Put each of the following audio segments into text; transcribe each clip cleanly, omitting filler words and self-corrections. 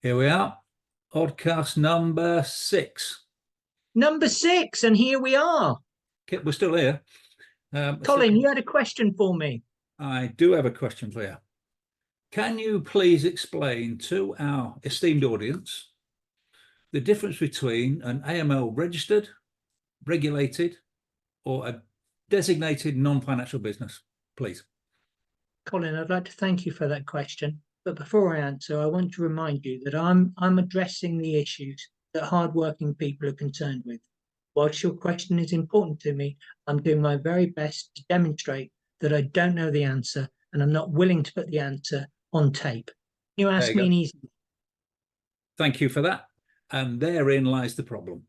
Here we are, OddCast number 6. Number 6, and here we are. Okay, we're still here. Colin, you had a question for me. I do have a question for you. Can you please explain to our esteemed audience the difference between an AML registered, regulated, or a designated non-financial business, please? Colin, I'd like to thank you for that question. But before I answer, I want to remind you that I'm addressing the issues that hardworking people are concerned with. Whilst your question is important to me, I'm doing my very best to demonstrate that I don't know the answer and I'm not willing to put the answer on tape. You ask me an easy. Thank you for that. And therein lies the problem.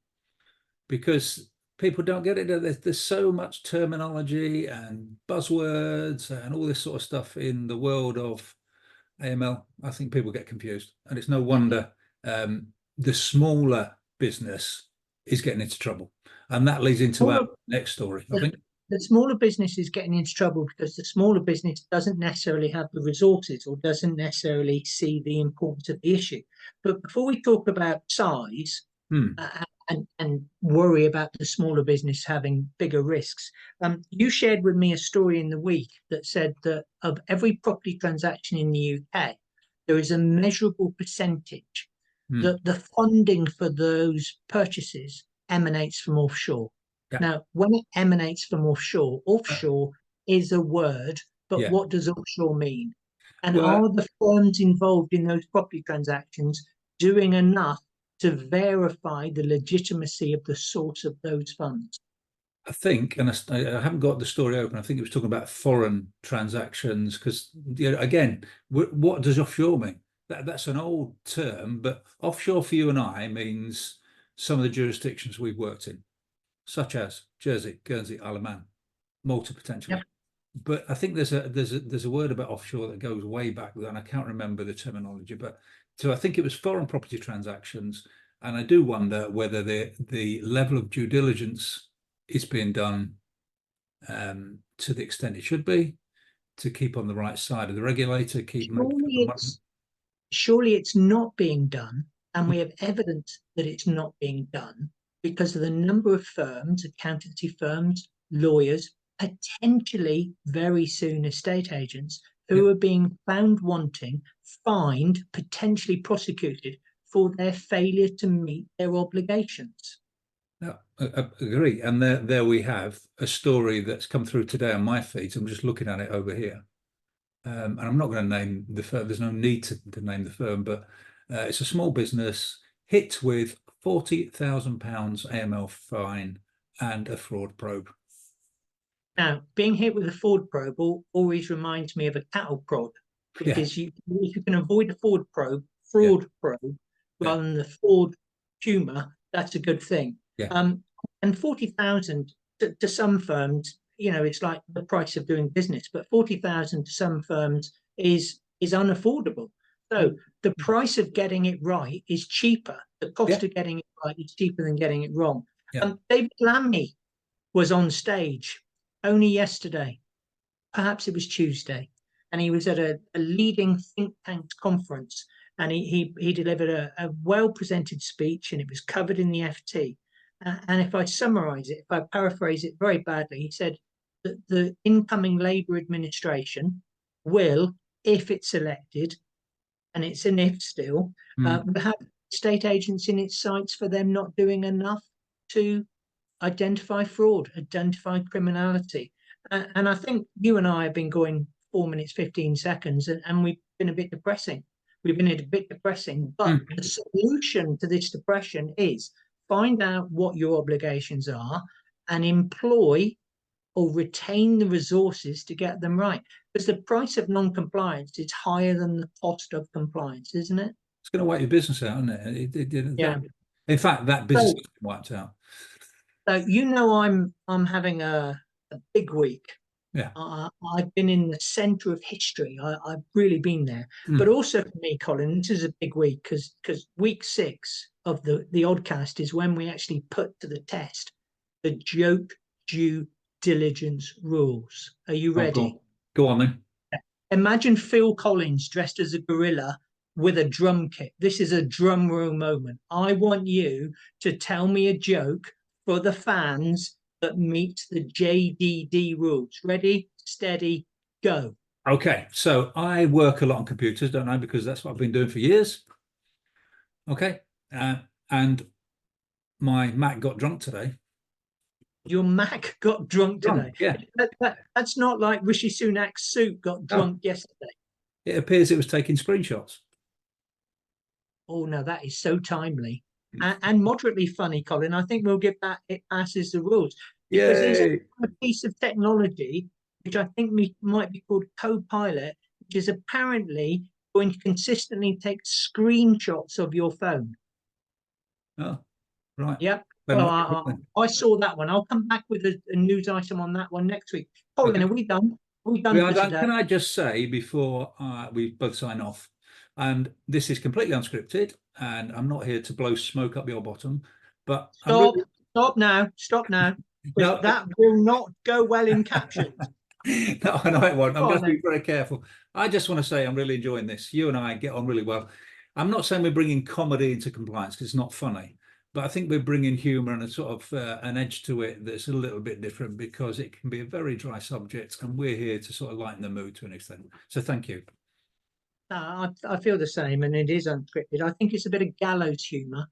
Because people don't get it. There's so much terminology and buzzwords and all this sort of stuff in the world of AML. I think people get confused. And it's no wonder the smaller business is getting into trouble. And that leads into our next story, I think. The smaller business is getting into trouble because the smaller business doesn't necessarily have the resources or doesn't necessarily see the importance of the issue. But before we talk about size and worry about the smaller business having bigger risks, you shared with me a story in the week that said that of every property transaction in the UK, there is a measurable percentage that the funding for those purchases emanates from offshore. Yeah. Now, when it emanates from offshore is a word, but what does offshore mean? And are the firms involved in those property transactions doing enough to verify the legitimacy of the source of those funds? I think, and I haven't got the story open, I think it was talking about foreign transactions, because, again, what does offshore mean? That's an old term, but offshore for you and I means some of the jurisdictions we've worked in, such as Jersey, Guernsey, Isle of Man, Malta potentially. Yep. But I think there's a word about offshore that goes way back, and I can't remember the terminology. But so I think it was foreign property transactions, and I do wonder whether the level of due diligence is being done to the extent it should be, to keep on the right side of the regulator. Surely it's not being done, and we have evidence that it's not being done because of the number of firms, accountancy firms, lawyers, potentially very soon estate agents, who are being found wanting, fined, potentially prosecuted for their failure to meet their obligations. No, I agree. And there we have a story that's come through today on my feed. I'm just looking at it over here. And I'm not going to name the firm. There's no need to name the firm, but it's a small business hit with £40,000 AML fine and a fraud probe. Now, being hit with a fraud probe always reminds me of a cattle prod, because if you can avoid a fraud probe rather than the fraud humour, that's a good thing. Yeah. And 40,000 to some firms, it's like the price of doing business, but 40,000 to some firms is unaffordable. So the price of getting it right is cheaper. The cost of getting it right is cheaper than getting it wrong. Yeah. David Lammy was on stage only yesterday, perhaps it was Tuesday, and he was at a leading think tank conference, and he delivered a well-presented speech, and it was covered in the FT. And if I summarize it, if I paraphrase it very badly, he said that the incoming Labour administration will, if it's elected, and it's an if still, have estate agents in its sights for them not doing enough to identify fraud, identify criminality. And I think you and I have been going 4 minutes, 15 seconds, and we've been a bit depressing. But the solution to this depression is find out what your obligations are and employ or retain the resources to get them right. Because the price of non-compliance is higher than the cost of compliance, isn't it? It's going to wipe your business out, isn't it? In fact, that business is wiped out. So I'm having a big week. Yeah, I've been in the centre of history. I've really been there. But also for me, Colin, this is a big week because week 6 of the OddCast is when we actually put to the test the Joke Due Diligence rules. Are you ready? Go on then. Imagine Phil Collins dressed as a gorilla with a drum kit. This is a drum roll moment. I want you to tell me a joke for the fans that meets the JDD rules. Ready, steady, go. Okay, so I work a lot on computers, don't I? Because that's what I've been doing for years. Okay, and my Mac got drunk today. Your Mac got drunk today. Yeah. That's not like Rishi Sunak's suit got drunk yesterday. It appears it was taking screenshots. Oh no, that is so timely and moderately funny, Colin. I think we'll give that it passes the rules because there's a piece of technology which I think might be called Copilot, which is apparently going to consistently take screenshots of your phone. Oh, right. Yep. Well, I saw that one. I'll come back with a news item on that one next week. Colin, Okay. are we done? Are we done for today? Can I just say before we both sign off, and this is completely unscripted, and I'm not here to blow smoke up your bottom, but stop now. No, that will not go well in captions. No, I know it won't. I'm going to be very careful. I just want to say I'm really enjoying this. You and I get on really well. I'm not saying we're bringing comedy into compliance because it's not funny, but I think we're bringing humour and a sort of an edge to it that's a little bit different because it can be a very dry subject, and we're here to sort of lighten the mood to an extent. So thank you. I feel the same, and it is unscripted. I think it's a bit of gallows humour.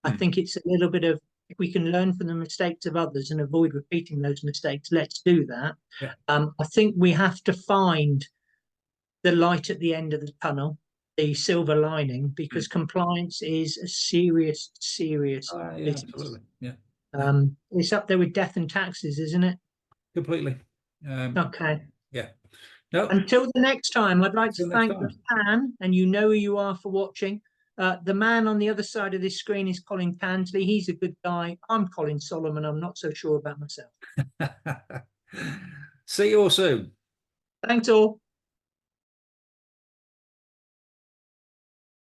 I think it's a little bit of, if we can learn from the mistakes of others and avoid repeating those mistakes, let's do that. Yeah. I think we have to find the light at the end of the tunnel, the silver lining, because compliance is a serious business. Absolutely. Yeah. It's up there with death and taxes, isn't it? Completely. Okay. Yeah. No. Until the next time, I'd like to thank the fan, and you know who you are for watching. The man on the other side of this screen is Colin Tansley. He's a good guy. I'm Colin Solomon. I'm not so sure about myself. See you all soon. Thanks all.